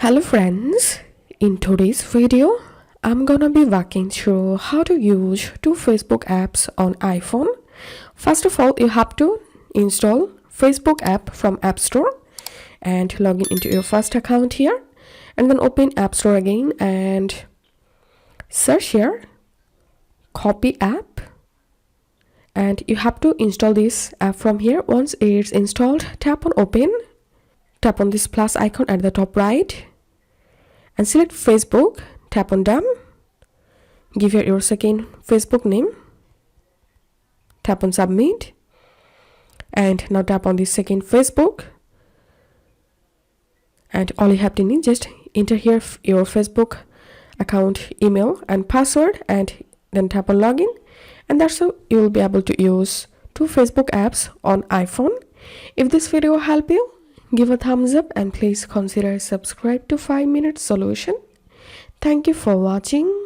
Hello friends, in today's video, I'm gonna be walking through how to use two Facebook apps on iPhone. First of all, you have to install Facebook app from App Store and log in into your first account here, and then open App Store again and search here copy app, and you have to install this app from here. Once it's installed, tap on open, tap on this plus icon at the top right and select Facebook, tap on done, give here your second Facebook name, tap on submit, and now tap on the second Facebook, and all you have to need, just enter here your Facebook account email and password, and then tap on login, and that's how you will be able to use two Facebook apps on iPhone. If this video helped you, give a thumbs up and please consider subscribe to 5 Minute Solution. Thank you for watching.